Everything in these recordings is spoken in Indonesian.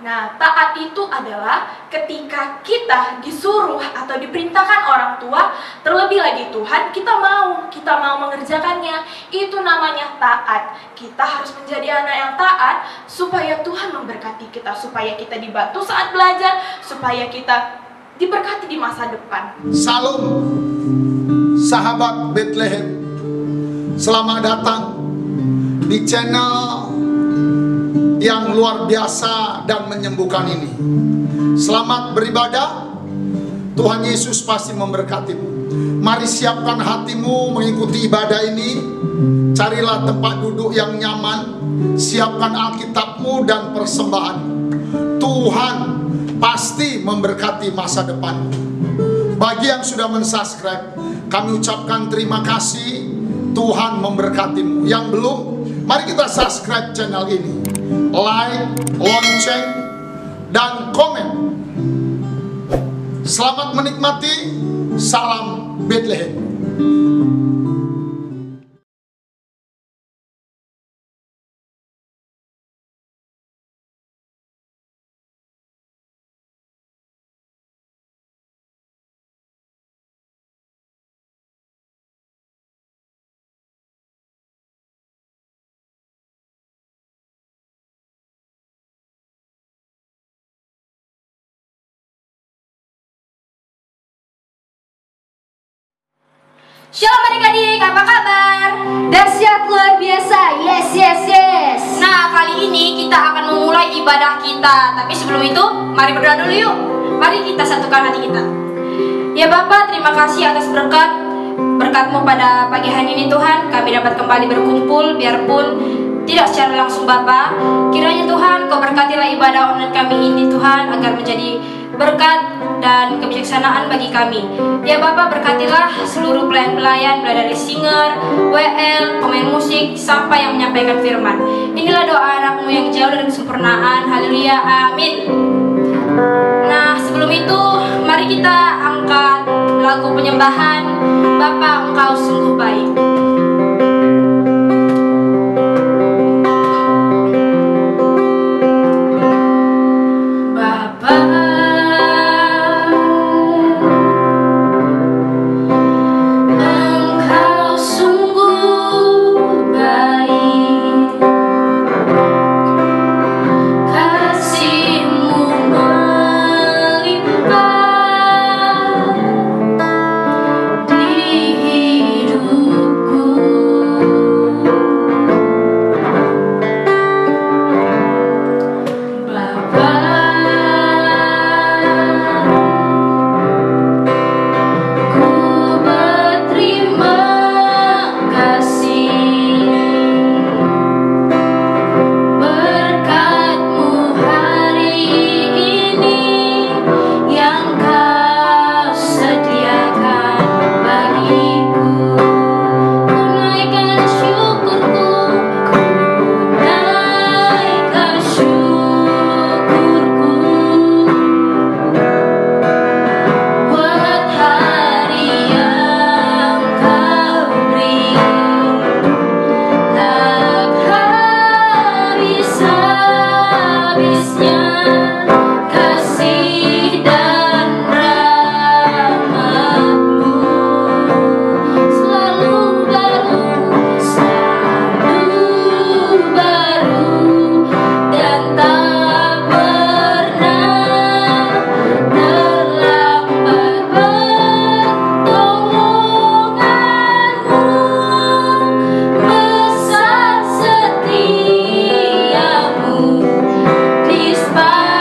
Nah, taat itu adalah ketika kita disuruh atau diperintahkan orang tua, terlebih lagi Tuhan, kita mau mengerjakannya. Itu namanya taat. Kita harus menjadi anak yang taat supaya Tuhan memberkati kita, supaya kita dibantu saat belajar, supaya kita diberkati di masa depan. Salam, sahabat Bethlehem. Selamat datang di channel yang luar biasa dan menyembuhkan ini. Selamat beribadah. Tuhan Yesus pasti memberkatimu. Mari siapkan hatimu mengikuti ibadah ini. Carilah tempat duduk yang nyaman. Siapkan Alkitabmu dan persembahan. Tuhan pasti memberkati masa depan. Bagi yang sudah mensubscribe, kami ucapkan terima kasih. Tuhan memberkatimu. Yang belum, mari kita subscribe channel ini, like, lonceng, dan komen. Selamat menikmati. Salam Bethlehem. Shalom adik-adik, apa kabar? Dahsyat luar biasa, yes. Nah, kali ini kita akan memulai ibadah kita. Tapi sebelum itu, mari berdoa dulu yuk. Mari kita satukan hati kita. Ya Bapa, terima kasih atas berkat-Mu pada pagi hari ini Tuhan. Kami dapat kembali berkumpul, biarpun tidak secara langsung Bapa. Kiranya Tuhan, Kau berkatilah ibadah online kami ini Tuhan, agar menjadi berkat dan kebijaksanaan bagi kami. Ya Bapa, berkatilah seluruh pelayan-pelayan, mulai dari singer, WL, pemain musik, sampai yang menyampaikan firman. Inilah doa anak-Mu yang jauh dari kesempurnaan. Haleluya, amin. Nah, sebelum itu mari kita angkat lagu penyembahan Bapa, Engkau sungguh baik. Bye.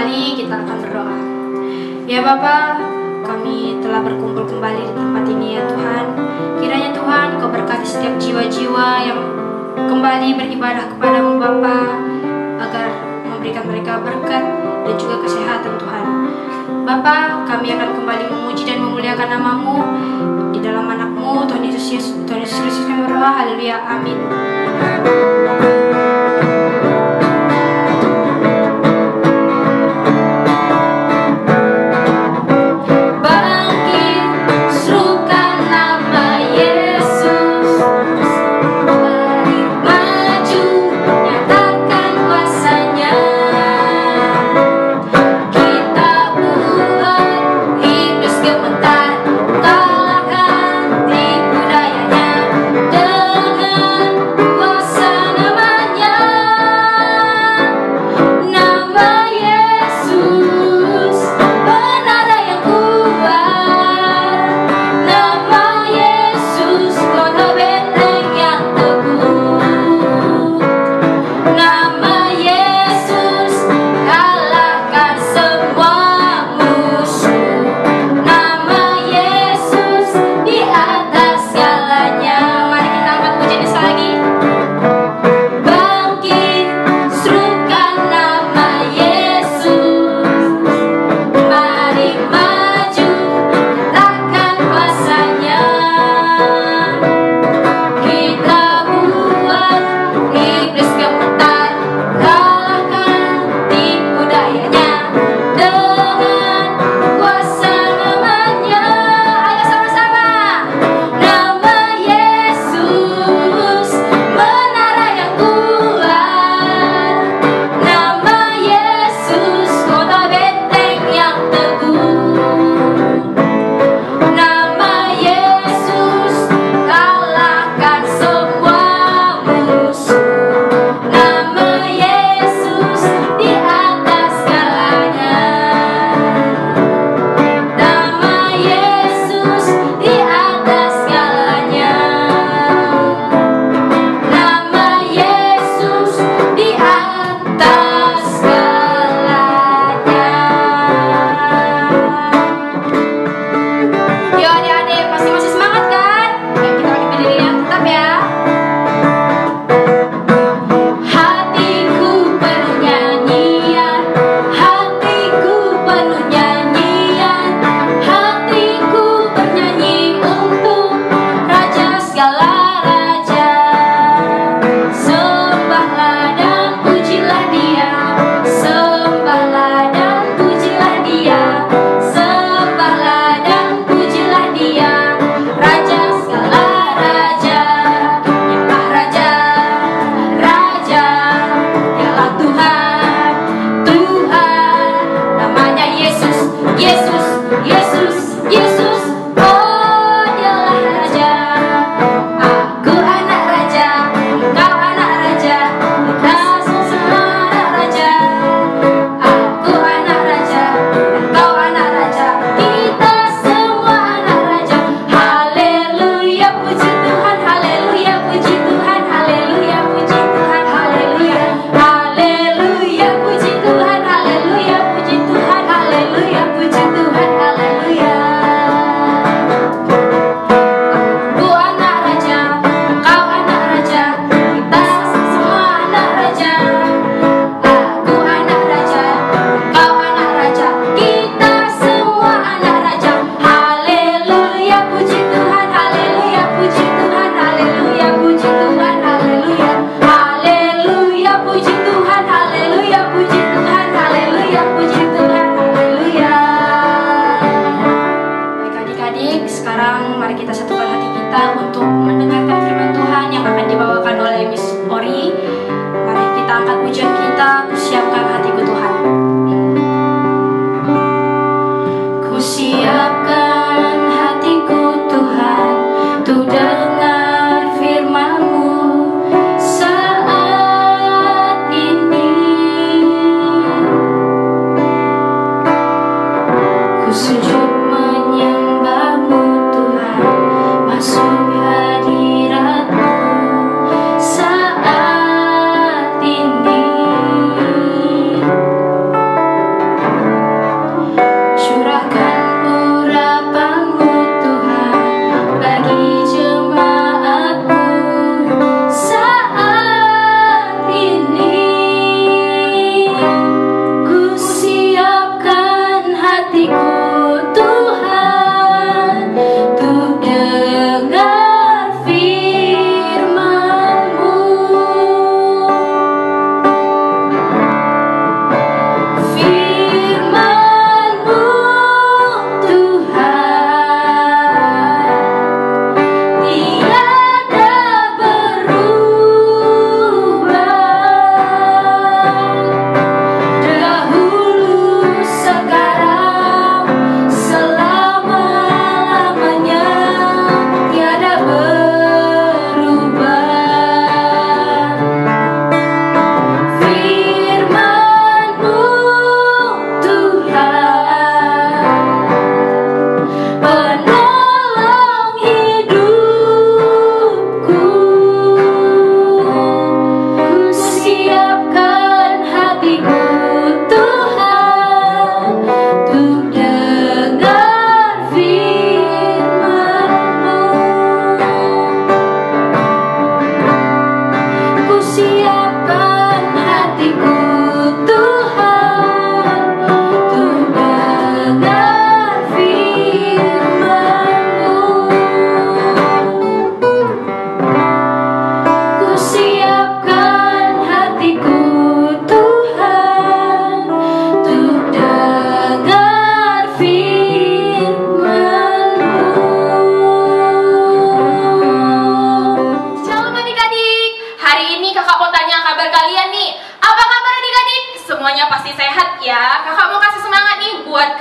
kembali kita akan berdoa. Ya Bapa, kami telah berkumpul kembali di tempat ini ya Tuhan. Kiranya Tuhan Kau berkati setiap jiwa-jiwa yang kembali beribadah kepadamu Bapa, agar memberikan mereka berkat dan juga kesehatan Tuhan. Bapa, kami akan kembali memuji dan memuliakan nama-Mu di dalam anak-Mu Tuhan Yesus Kristus kami berdoa. Haleluya, amin. Dengan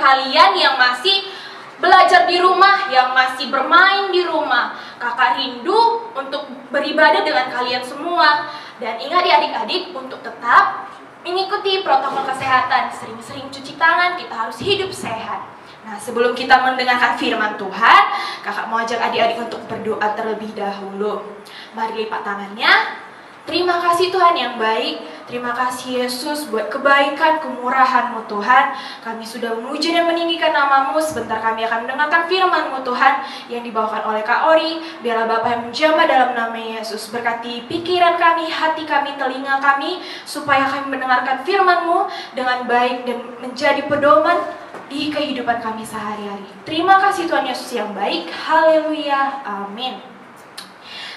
kalian yang masih belajar di rumah, yang masih bermain di rumah. Kakak rindu untuk beribadah dengan kalian semua. Dan ingat ya adik-adik, untuk tetap mengikuti protokol kesehatan. Sering-sering cuci tangan, kita harus hidup sehat. Nah, sebelum kita mendengarkan firman Tuhan, kakak mau ajak adik-adik untuk berdoa terlebih dahulu. Mari lipat tangannya. Terima kasih Tuhan yang baik. Terima kasih Yesus buat kebaikan, kemurahan-Mu Tuhan. Kami sudah memuji dan meninggikan nama-Mu. Sebentar kami akan mendengarkan firman-Mu Tuhan yang dibawakan oleh Kak Ori. Biarlah Bapa yang menjamah dalam nama Yesus. Berkati pikiran kami, hati kami, telinga kami, supaya kami mendengarkan firman-Mu dengan baik dan menjadi pedoman di kehidupan kami sehari-hari. Terima kasih Tuhan Yesus yang baik. Haleluya. Amin.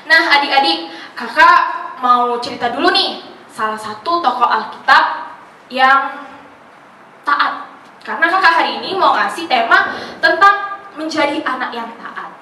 Nah adik-adik, kakak mau cerita dulu nih salah satu tokoh Alkitab yang taat. Karena kakak hari ini mau ngasih tema tentang menjadi anak yang taat.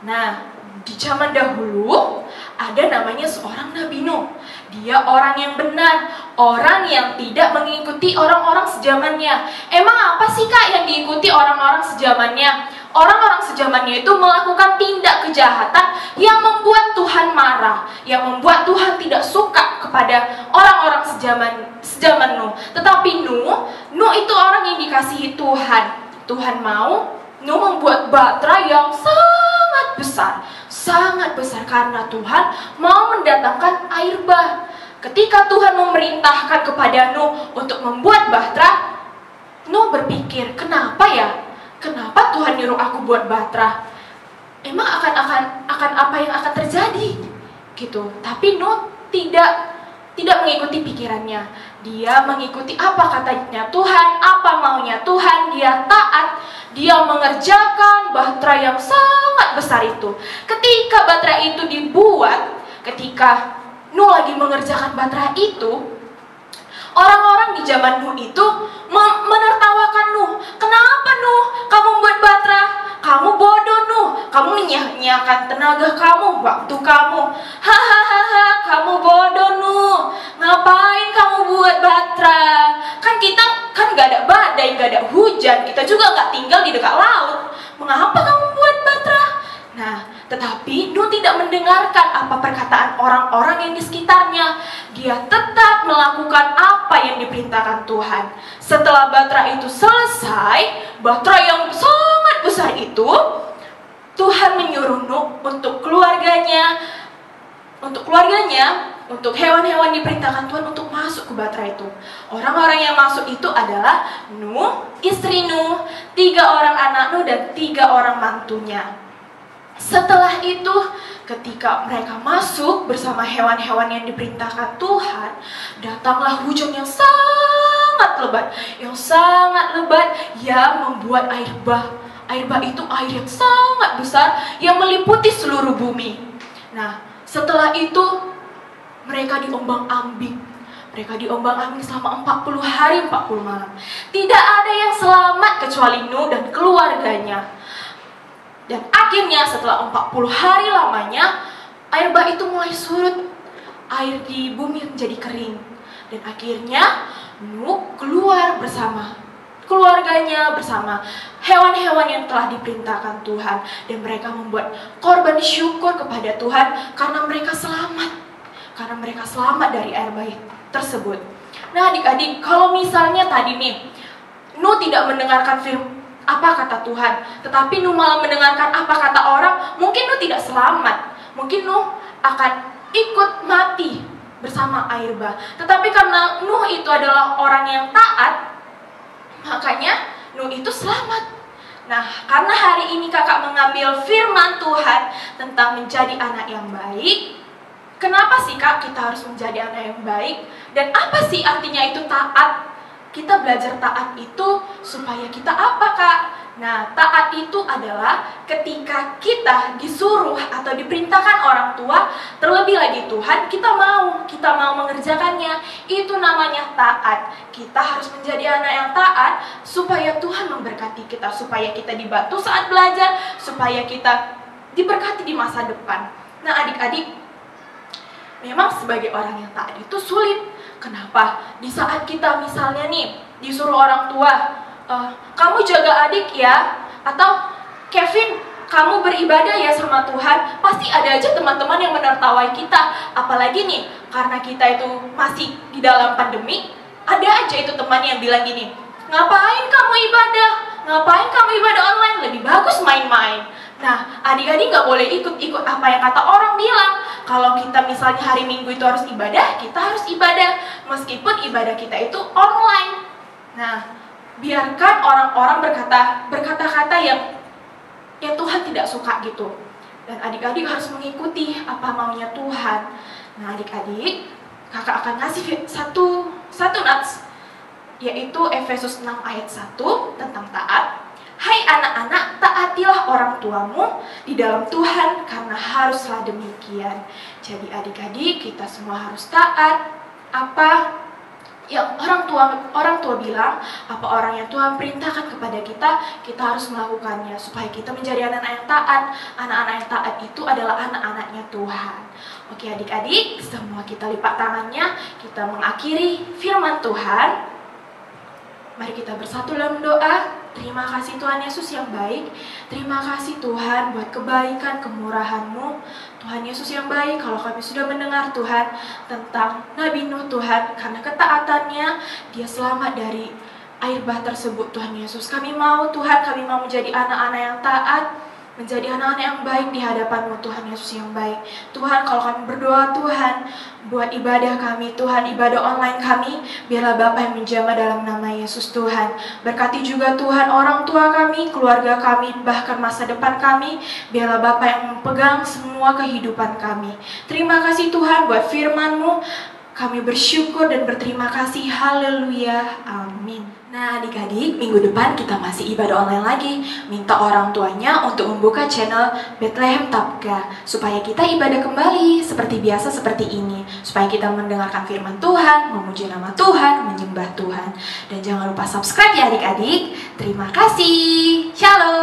Nah, di zaman dahulu ada namanya seorang Nabi Nuh. Dia orang yang benar, orang yang tidak mengikuti orang-orang sejamannya. Emang apa sih Kak yang diikuti orang-orang sejamannya? Orang-orang sejamannya itu melakukan tindak kejahatan yang membuat Tuhan marah, yang membuat Tuhan tidak suka kepada orang-orang sejaman Nuh. Tetapi Nuh itu orang yang dikasihi Tuhan. Tuhan mau Nuh membuat batra yang sangat besar karena Tuhan mau mendatangkan air bah. Ketika Tuhan memerintahkan kepada Nuh untuk membuat bahtera, Nuh berpikir, kenapa ya? Kenapa Tuhan nyuruh aku buat bahtera? Emang akan apa yang akan terjadi? Gitu. Tapi Nuh tidak mengikuti pikirannya. Dia mengikuti apa katanya Tuhan, apa maunya Tuhan. Dia taat. Dia mengerjakan bahtera yang sangat besar itu. Ketika bahtera itu dibuat, ketika Nuh lagi mengerjakan bahtera itu, orang-orang di zaman Nuh itu menertawakan Nuh. Kenapa Nuh kamu buat bahtera? Kamu bodoh Nuh. Kamu menyia-nyiakan tenaga kamu, waktu kamu. Hahaha, kamu bodoh Nuh. Ngapain kamu buat bahtera? Kan kita gak ada badai, gak ada hujan. Kita juga gak tinggal di dekat laut. Mengapa kamu buat bahtera? Nah, tetapi Nuh tidak mendengarkan apa perkataan orang-orang yang di sekitarnya. Dia tetap melakukan apa yang diperintahkan Tuhan. Setelah bahtera itu selesai, bahtera yang sangat besar itu, Tuhan menyuruh Nuh untuk keluarganya, untuk hewan-hewan diperintahkan Tuhan untuk masuk ke bahtera itu. Orang-orang yang masuk itu adalah Nuh, istri Nuh, 3 orang anak Nuh, dan 3 orang mantunya. Setelah itu, ketika mereka masuk bersama hewan-hewan yang diperintahkan Tuhan, datanglah hujan yang sangat lebat yang membuat air bah. Air bah itu air yang sangat besar yang meliputi seluruh bumi. Nah, setelah itu mereka diombang-ambing. Mereka diombang-ambing selama 40 hari 40 malam. Tidak ada yang selamat kecuali Nuh dan keluarganya. Dan akhirnya setelah 40 hari lamanya, air bah itu mulai surut. Air di bumi menjadi kering. Dan akhirnya Nuh keluar bersama keluarganya, bersama hewan-hewan yang telah diperintahkan Tuhan. Dan mereka membuat korban syukur kepada Tuhan karena mereka selamat. Karena mereka selamat dari air bah tersebut. Nah adik-adik, kalau misalnya tadi nih Nuh tidak mendengarkan apa kata Tuhan, tetapi Nuh malah mendengarkan apa kata orang, mungkin Nuh tidak selamat. Mungkin Nuh akan ikut mati bersama air bah. Tetapi karena Nuh itu adalah orang yang taat, makanya Nuh itu selamat. Nah, karena hari ini kakak mengambil firman Tuhan tentang menjadi anak yang baik. Kenapa sih Kak kita harus menjadi anak yang baik? Dan apa sih artinya itu taat? Kita belajar taat itu supaya kita apa Kak? Nah, taat itu adalah ketika kita disuruh atau diperintahkan orang tua, terlebih lagi Tuhan, kita mau mengerjakannya. Itu namanya taat. Kita harus menjadi anak yang taat supaya Tuhan memberkati kita, supaya kita dibantu saat belajar, supaya kita diberkati di masa depan. Nah, adik-adik, memang sebagai orang yang taat itu sulit. Kenapa? Di saat kita misalnya nih disuruh orang tua kamu jaga adik ya, atau Kevin, kamu beribadah ya sama Tuhan. Pasti ada aja teman-teman yang menertawai kita. Apalagi nih, karena kita itu masih di dalam pandemi, ada aja itu teman yang bilang gini, ngapain kamu ibadah? Ngapain kamu ibadah online? Lebih bagus main-main. Nah, adik-adik nggak boleh ikut-ikut apa yang kata orang bilang. Kalau kita misalnya hari Minggu itu harus ibadah, kita harus ibadah. Meskipun ibadah kita itu online. Nah, biarkan orang-orang berkata-kata yang Tuhan tidak suka gitu. Dan adik-adik harus mengikuti apa maunya Tuhan. Nah, adik-adik, kakak akan ngasih satu nats, yaitu Efesus 6 ayat 1 tentang taat. Hai anak-anak, taatilah orang tuamu di dalam Tuhan, karena haruslah demikian. Jadi adik-adik, kita semua harus taat apa yang orang tua bilang, apa orang yang Tuhan perintahkan kepada kita harus melakukannya supaya kita menjadi anak-anak yang taat. Anak-anak yang taat itu adalah anak-anaknya Tuhan. Oke adik-adik, semua kita lipat tangannya, kita mengakhiri firman Tuhan. Mari kita bersatu dalam doa. Terima kasih Tuhan Yesus yang baik. Terima kasih Tuhan buat kebaikan, kemurahan-Mu. Tuhan Yesus yang baik, kalau kami sudah mendengar Tuhan tentang Nabi Nuh Tuhan, karena ketaatannya dia selamat dari air bah tersebut Tuhan Yesus. Kami mau Tuhan, kami mau menjadi anak-anak yang taat, menjadi anak-anak yang baik di hadapan-Mu Tuhan Yesus yang baik. Tuhan, kalau kami berdoa Tuhan, buat ibadah kami Tuhan, ibadah online kami, biarlah Bapa yang menjamah dalam nama Yesus Tuhan. Berkati juga Tuhan orang tua kami, keluarga kami, bahkan masa depan kami, biarlah Bapa yang memegang semua kehidupan kami. Terima kasih Tuhan buat firman-Mu, kami bersyukur dan berterima kasih, haleluya, amin. Nah adik-adik, minggu depan kita masih ibadah online lagi. Minta orang tuanya untuk membuka channel Bethlehem Tapka, supaya kita ibadah kembali seperti biasa seperti ini. Supaya kita mendengarkan firman Tuhan, memuji nama Tuhan, menyembah Tuhan. Dan jangan lupa subscribe ya adik-adik. Terima kasih, shalom.